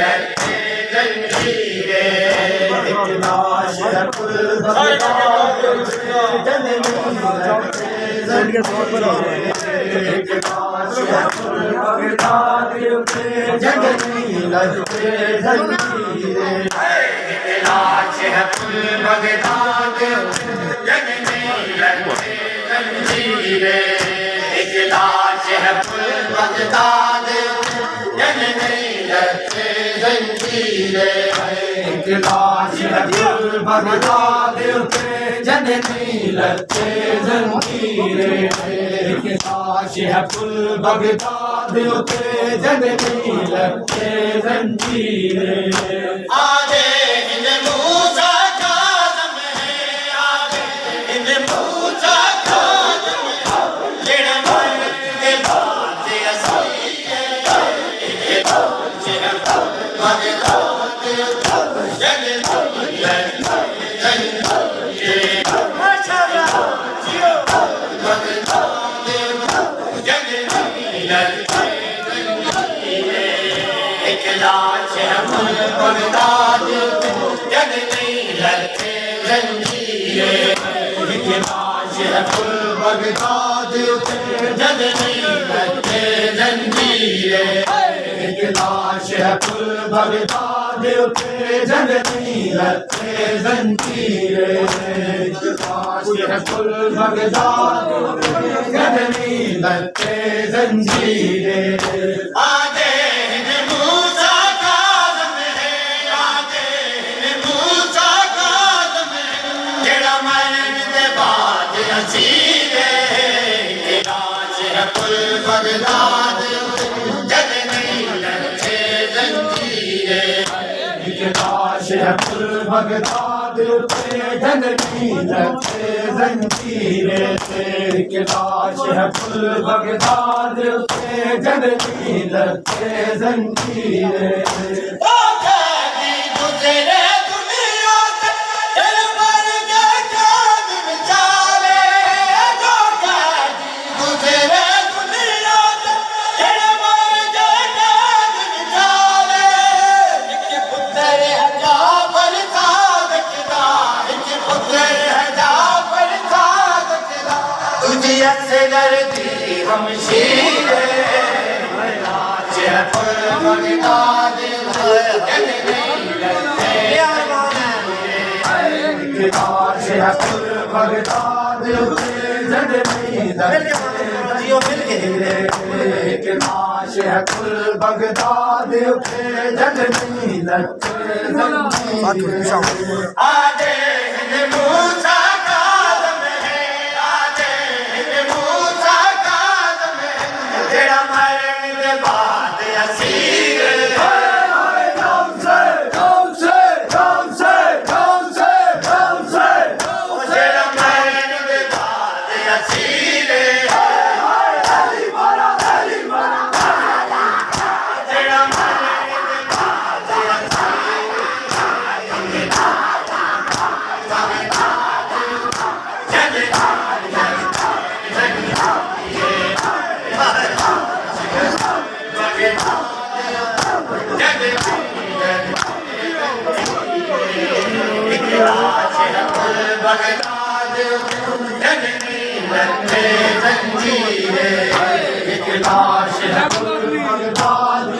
लगे जंजीरे एक लाश है कुल बगदाद जननी लगे जंजीरे एक लाश है कुल बगदाद जननी लगे जंजीरे एक लाश है कुल बगदाद जननी लगे जंजीरे एक लाश है कुल बगदाद जननी लगे जंजीरे एक लाश है कुल बगदाद जननी लगे जंजीरे एक लाश है कुल बगदाद जननी लगे जंजीरे आगे इन मूसा काज़म है आगे इन मूसा काज़म लेण मन के बात असली है एक लाश है बगदाद जननी लगे जंजीरे माशाअल्लाह जियो बगदाद जननी लगे जंजीरे एक लाश है कुल बगदाद जननी लगे जंजीरे एक लाश है कुल बगदाद जननी लगे जंजीरे एक लाश है कुल बगदाद जननी लगे जंजीरे एक लाश है कुल बगदाद जननी लगे जंजीरे आगे मूसा काज़म है आगे मूसा काज़म है जेड़ा मरण दे बाद असीरे एक लाश है कुल बगदाद जननी लगे जंजीरे एक लाश है कुल बगदाद जननी लगे जंजीरे एक लाश है कुल बगदाद जननी लगे जंजीरे ओ कैदी गुज़रे दुनिया से दिल भर के काज़म चाले ओ कैदी गुज़रे दुनिया से दिल भर के काज़म चाले एक पुत्र है जाफर सादिक दा एक पुत्र है जाफर सादिक दा तुझी असगर दी हमशीरे लाश है कुल बगदाद जननी लगे एक लाश है कुल बगदाद जननी लगे जियो मिलके एक लाश है कुल बगदाद जननी लगे जंजीरे आगे मूसा काज़म है आगे मूसा काज़म है जेड़ा मरण दे बाद असीर जेड़ा मरण दे बाद असीर जेड़ा मरण दे बाद एक लाश है कुल बगदाद जननी लगे जंजीरे एक लाश है कुल बगदाद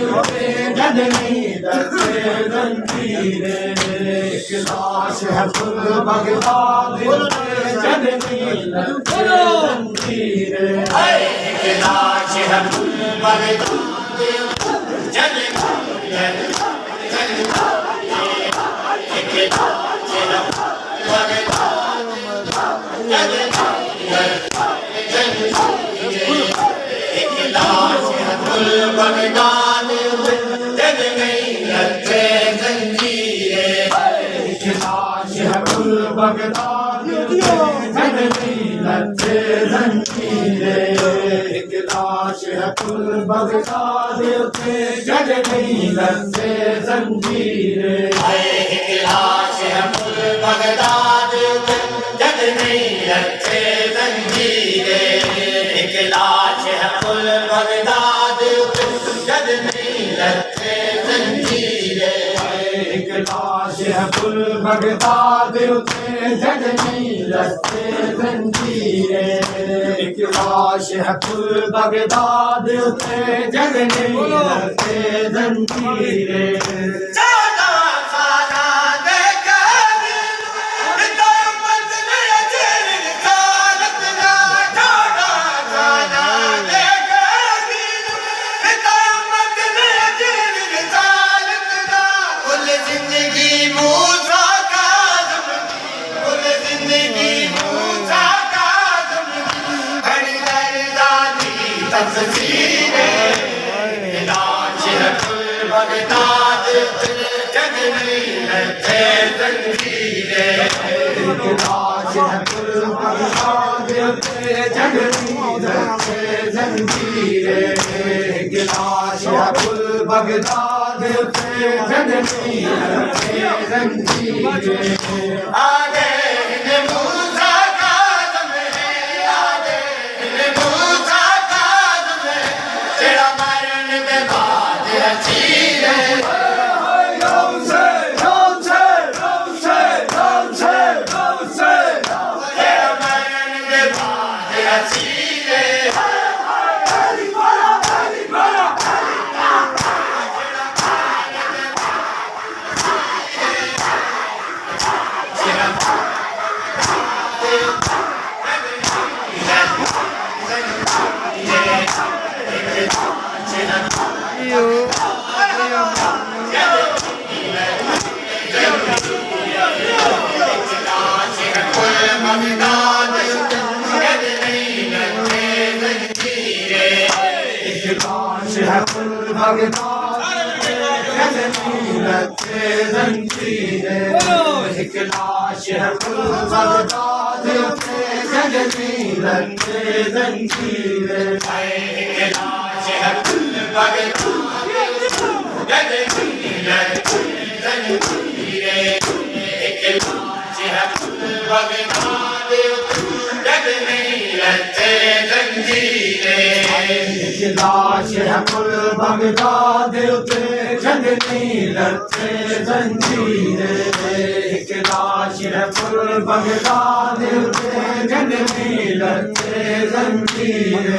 जननी लगे जंजीरे एक लाश है कुल बगदाद जननी लगे जंजीरे एक लाश है कुल बगदाद जननी लगे एक लाश है बगदाद जननी लगे एक लाश है कुल बगदाद जननी लगे जंजीरे एक लाश है कुल बगदाद जननी लगे जंजीरे एक लाश है कुल बगदाद जननी लगे जंजीरे एक लाश है कुल बगदाद जननी लगे जंजीरे एक लाश है कुल बगदाद जननी लगे जंजीरे फुल बगदाद उते जग नहीं रस्ते जंजीरे एक लाश है फुल बगदाद उते जग नहीं रस्ते जंजीरे बगदाद जग नहीं रस्ते जंजीरे लाश है फुल बगदाद जग नहीं रस्ते जंजीरे लाश है फुल बगदाद जग नहीं रस्ते जंजीरे आगे मूसा काज़म है आगे मूसा काज़म है तेरा मरण के बाद हसीरे एक लाश है फुल बगदाद जग नहीं रस्ते जंजीरे एक लाश है फुल बगदाद जग नहीं रस्ते जंजीरे एक लाश है फुल बगदाद जग नहीं रस्ते जंजीरे एक लाश है फुल बगदाद जग नहीं रस्ते जंजीरे एक लाश है फुल बगदाद जग नहीं रस्ते जंजीरे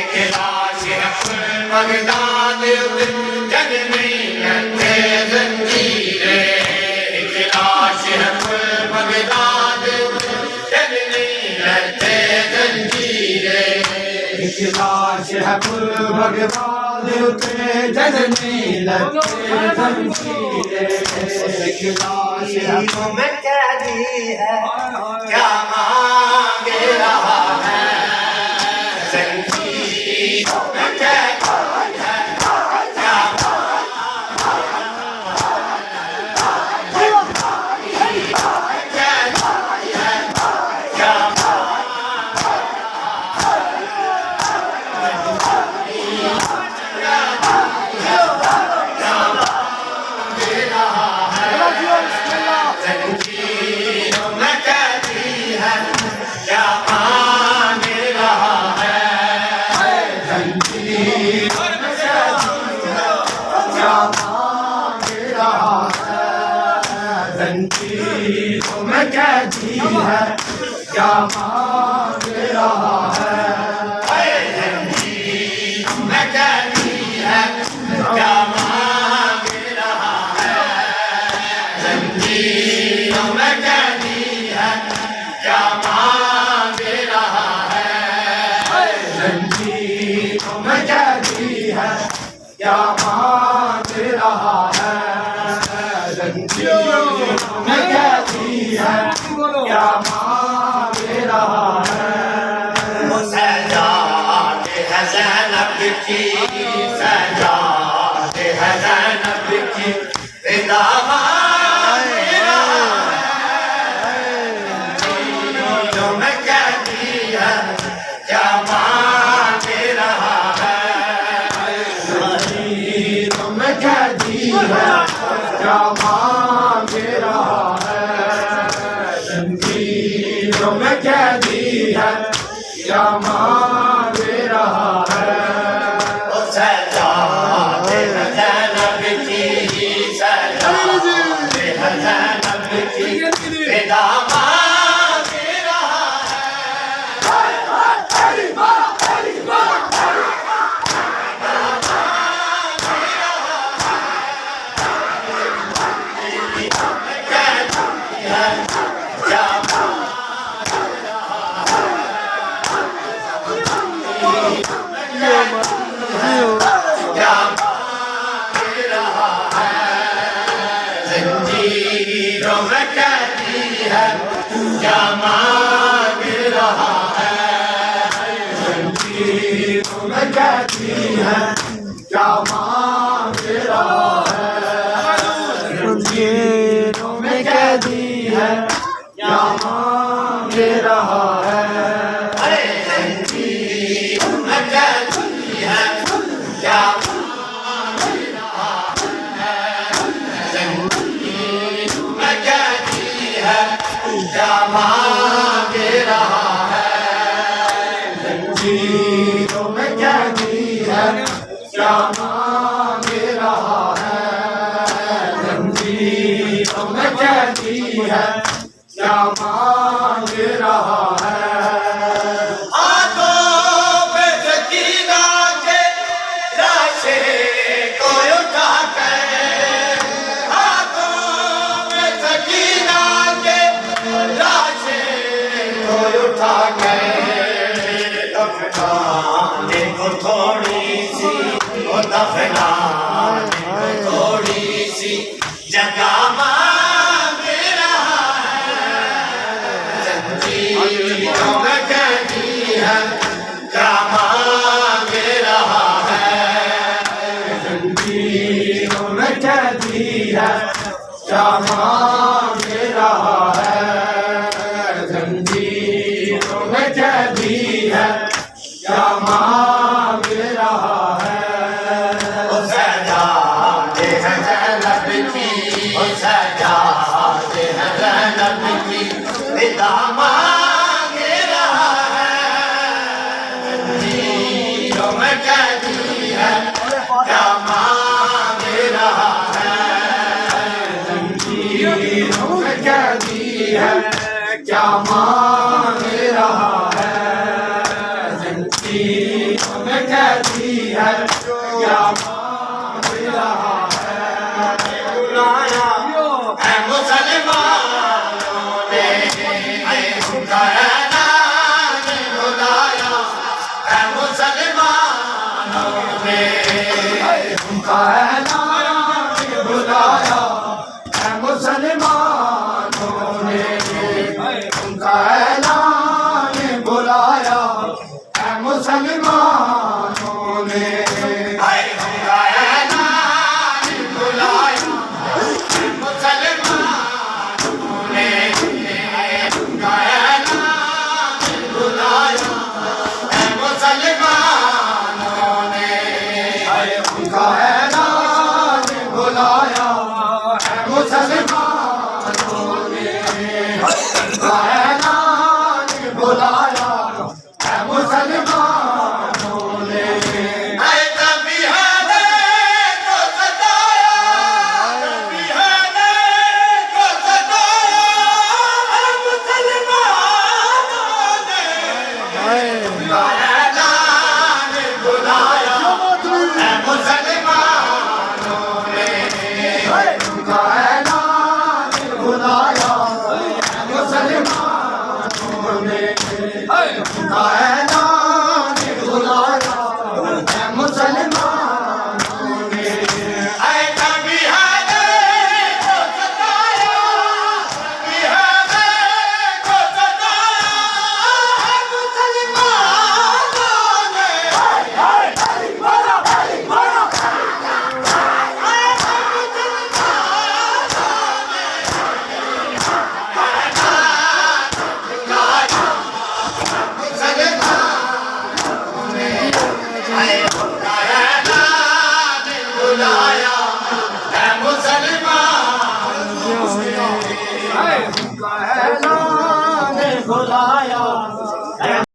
एक लाश है फुल बगदाद जग नहीं रस्ते जंजीरे एक लाश है फुल बगदाद जग नहीं रस्ते जंजीरे एक लाश है फुल बगदाद जग नहीं रस्ते जंजीरे एक लाश है में कैदी है क्या मांगे रहा है जंजीरों में कैदी है क्या जंजीरों में कैदी है क्या मांग रहा है जंजीरों में कैदी है क्या मांग रहा है जंजीरों में कैदी है क्या मांग रहा है जंजीरों में कैदी है क्या मांग रहा है जंजीरों में कैदी है क्या मांग रहा है सजाद है ज़ैनब की सजाद है ज़ैनब की पिता मांग रहा है जंजीरों में कैदी है क्या मांग रहा है जंजीरों में कैदी है क्या मांग रहा है जंजीरों में कैदी है क्या मांग रहा है सजाद है ज़ैनब की सजाद है ज़ैनब की फिदा मांग रहा जंजीरों में कैदी है क्या मांग रहा है जंजीरों में कैदी है क्या मांग रहा है जंजीरों में कैदी है क्या मांग रहा है जंजीरों में कैदी है क्या क्या मांग रहा है जंजीरों में कैदी है क्या मांग रहा है जंजीरों में कैदी है क्या मांग रहा है हाथों पे सकीना के लाशे को उठा कर उठा दफनाने को थोड़ी सी दफनाने को थोड़ी सी जगह मांग रहा है जंजीरों में कैदी है क्या मांग रहा है जंजीरों में कैदी है क्या मांग रहा है जंजीरों में कैदी है क्या मांग रहा है ओ सजाते हैं ज़ैनब की ओ सजाते हैं ज़ैनब की फिदा मांग रहा है जंजीरों में कैदी है क्या मांग रहा है जंजीरों में कैदी है क्या मांग रहा है जंजीरों में कैदी है क्या मांग रहा है बुलाया है मुसलमानों ने उनका ऐलान बुलाया है मुसलमानों ने उनका ऐलान बुलाया है मुसलमानों ने उनका ऐलान बुलाया है मुसलमानों ने उनका ऐलान बुलाया है मुसलमानों ने उनका ऐलान बुलाया है मुसलमानों ने उनका ऐलान बुलाया है मुसलमानों ने ऐलान बुलाया है मुसलमानों ने कभी हने को सताया कभी हने को सताया है मुसलमानों ने ऐलान बुलाया है मुसलमानों ने उनका ऐलान बुलाया मुसलमानों ने उनका ऐलान बुलाया है मुसलमानों ने कभी हने को सताया कभी हने को सताया है मुसलमानों ने I